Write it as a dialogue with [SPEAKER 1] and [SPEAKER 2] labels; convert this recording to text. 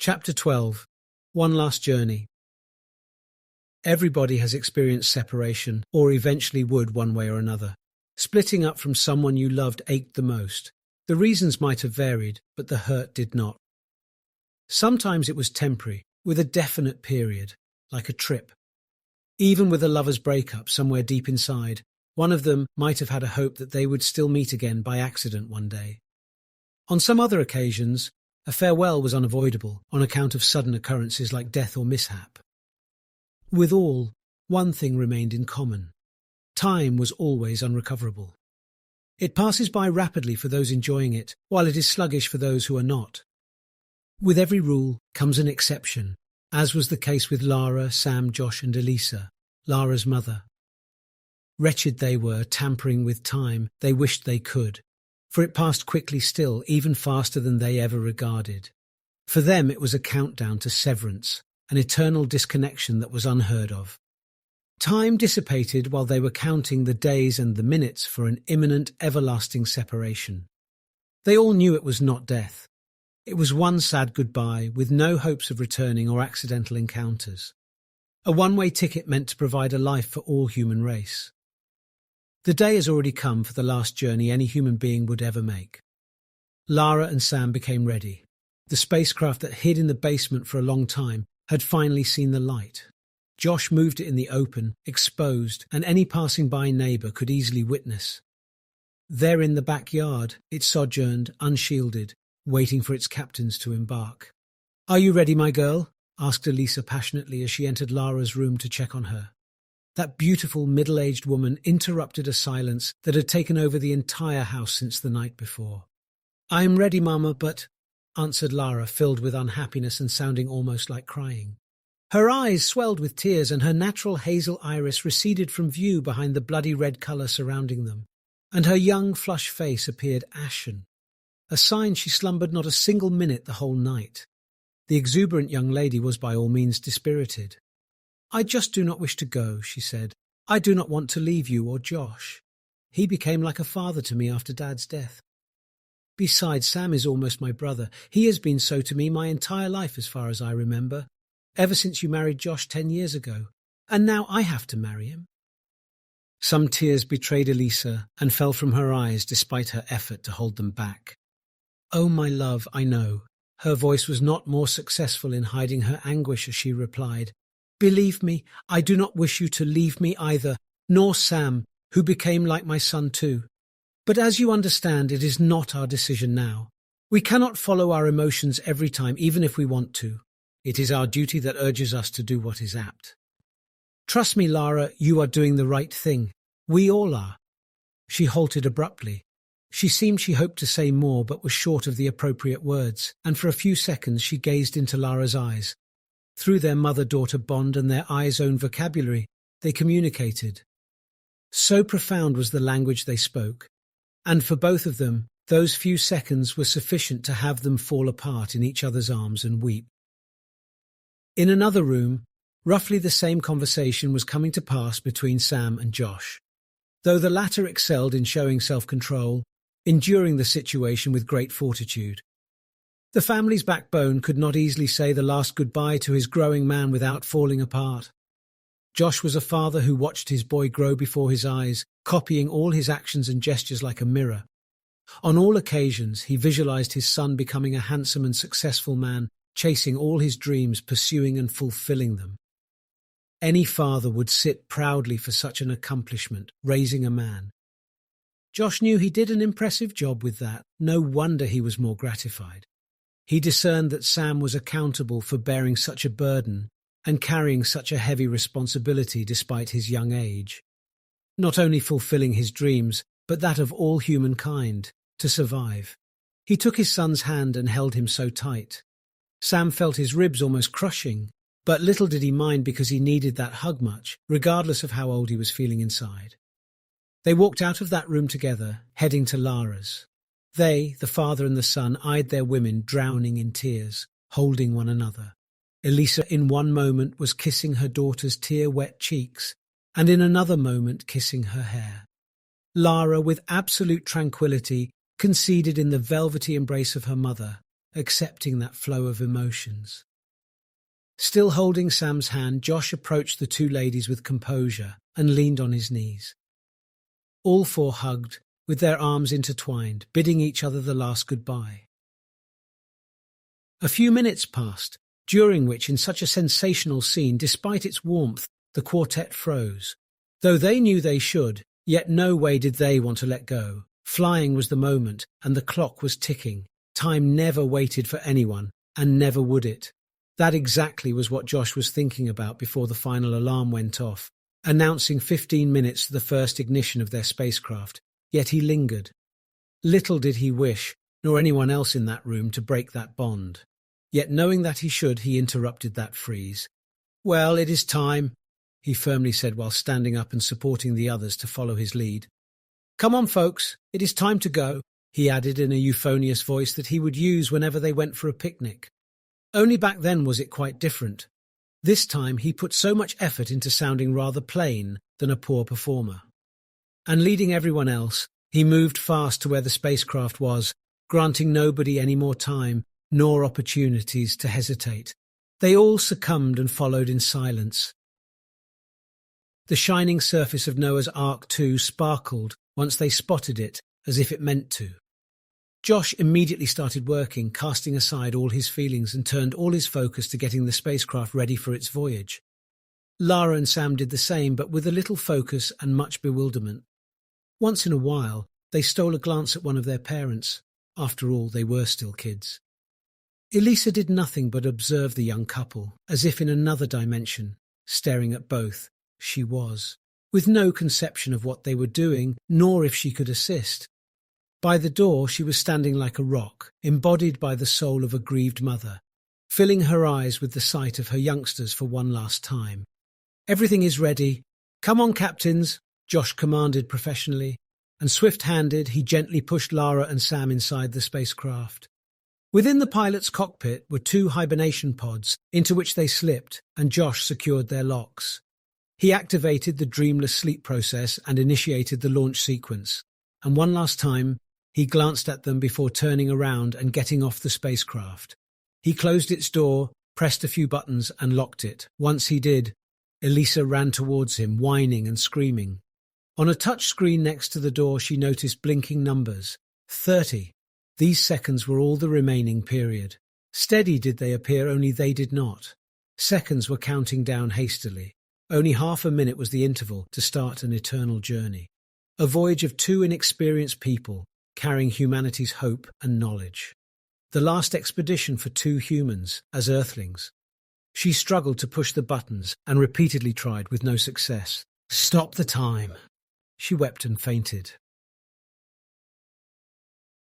[SPEAKER 1] Chapter 12. One Last Journey. Everybody has experienced separation, or eventually would one way or another. Splitting up from someone you loved ached the most. The reasons might have varied, but the hurt did not. Sometimes it was temporary, with a definite period, like a trip. Even with a lover's breakup somewhere deep inside, one of them might have had a hope that they would still meet again by accident one day. On some other occasions, a farewell was unavoidable on account of sudden occurrences like death or mishap. With all, one thing remained in common. Time was always unrecoverable. It passes by rapidly for those enjoying it, while it is sluggish for those who are not. With every rule comes an exception, as was the case with Lara, Sam, Josh and Elisa, Lara's mother. Wretched they were, tampering with time they wished they could, for it passed quickly still, even faster than they ever regarded. For them it was a countdown to severance, an eternal disconnection that was unheard of. Time dissipated while they were counting the days and the minutes for an imminent, everlasting separation. They all knew it was not death. It was one sad goodbye with no hopes of returning or accidental encounters. A one-way ticket meant to provide a life for all human race. The day has already come for the last journey any human being would ever make. Lara and Sam became ready. The spacecraft that hid in the basement for a long time had finally seen the light. Josh moved it in the open, exposed, and any passing by neighbour could easily witness. There in the backyard, it sojourned, unshielded, waiting for its captains to embark. "Are you ready, my girl?" asked Elisa passionately as she entered Lara's room to check on her. That beautiful middle-aged woman interrupted a silence that had taken over the entire house since the night before. "I am ready, Mama, but—" answered Lara, filled with unhappiness and sounding almost like crying. Her eyes swelled with tears and her natural hazel iris receded from view behind the bloody red colour surrounding them, and her young, flushed face appeared ashen, a sign she slumbered not a single minute the whole night. The exuberant young lady was by all means dispirited. "I just do not wish to go," she said. "I do not want to leave you or Josh. He became like a father to me after Dad's death. Besides, Sam is almost my brother. He has been so to me my entire life as far as I remember, ever since you married Josh 10 years ago, and now I have to marry him." Some tears betrayed Elisa and fell from her eyes despite her effort to hold them back. "Oh, my love, I know." Her voice was not more successful in hiding her anguish as she replied, "Believe me, I do not wish you to leave me either, nor Sam, who became like my son too. But as you understand, it is not our decision now. We cannot follow our emotions every time, even if we want to. It is our duty that urges us to do what is apt. Trust me, Lara, you are doing the right thing. We all are." She halted abruptly. She seemed she hoped to say more, but was short of the appropriate words, and for a few seconds she gazed into Lara's eyes. Through their mother-daughter bond and their eyes' own vocabulary, they communicated. So profound was the language they spoke, and for both of them, those few seconds were sufficient to have them fall apart in each other's arms and weep. In another room, roughly the same conversation was coming to pass between Sam and Josh, though the latter excelled in showing self-control, enduring the situation with great fortitude. The family's backbone could not easily say the last goodbye to his growing man without falling apart. Josh was a father who watched his boy grow before his eyes, copying all his actions and gestures like a mirror. On all occasions, he visualized his son becoming a handsome and successful man, chasing all his dreams, pursuing and fulfilling them. Any father would sit proudly for such an accomplishment, raising a man. Josh knew he did an impressive job with that. No wonder he was more gratified. He discerned that Sam was accountable for bearing such a burden and carrying such a heavy responsibility despite his young age. Not only fulfilling his dreams, but that of all humankind, to survive. He took his son's hand and held him so tight. Sam felt his ribs almost crushing, but little did he mind because he needed that hug much, regardless of how old he was feeling inside. They walked out of that room together, heading to Lara's. They, the father and the son, eyed their women drowning in tears, holding one another. Elisa in one moment was kissing her daughter's tear-wet cheeks, and in another moment kissing her hair. Lara, with absolute tranquility, conceded in the velvety embrace of her mother, accepting that flow of emotions. Still holding Sam's hand, Josh approached the two ladies with composure and leaned on his knees. All four hugged, with their arms intertwined, bidding each other the last goodbye. A few minutes passed, during which, in such a sensational scene, despite its warmth, the quartet froze. Though they knew they should, yet no way did they want to let go. Flying was the moment, and the clock was ticking. Time never waited for anyone, and never would it. That exactly was what Josh was thinking about before the final alarm went off, announcing 15 minutes to the first ignition of their spacecraft. Yet he lingered. Little did he wish, nor anyone else in that room, to break that bond. Yet knowing that he should, he interrupted that freeze. "Well, it is time," he firmly said while standing up and supporting the others to follow his lead. "Come on, folks, it is time to go," he added in a euphonious voice that he would use whenever they went for a picnic. Only back then was it quite different. This time he put so much effort into sounding rather plain than a poor performer. And leading everyone else, he moved fast to where the spacecraft was, granting nobody any more time nor opportunities to hesitate. They all succumbed and followed in silence. The shining surface of Noah's Ark II sparkled once they spotted it, as if it meant to. Josh immediately started working, casting aside all his feelings, and turned all his focus to getting the spacecraft ready for its voyage. Lara and Sam did the same, but with a little focus and much bewilderment. Once in a while, they stole a glance at one of their parents. After all, they were still kids. Elisa did nothing but observe the young couple, as if in another dimension, staring at both. She was, with no conception of what they were doing, nor if she could assist. By the door she was standing like a rock, embodied by the soul of a grieved mother, filling her eyes with the sight of her youngsters for one last time. "Everything is ready. Come on, captains," Josh commanded professionally, and swift-handed he gently pushed Lara and Sam inside the spacecraft. Within the pilot's cockpit were 2 hibernation pods, into which they slipped, and Josh secured their locks. He activated the dreamless sleep process and initiated the launch sequence, and one last time he glanced at them before turning around and getting off the spacecraft. He closed its door, pressed a few buttons, and locked it. Once he did, Elisa ran towards him, whining and screaming. On a touch screen next to the door she noticed blinking numbers. 30. These seconds were all the remaining period. Steady did they appear, only they did not. Seconds were counting down hastily. Only half a minute was the interval to start an eternal journey. A voyage of 2 inexperienced people, carrying humanity's hope and knowledge. The last expedition for 2 humans, as Earthlings. She struggled to push the buttons and repeatedly tried with no success. "Stop the time!" She wept and fainted.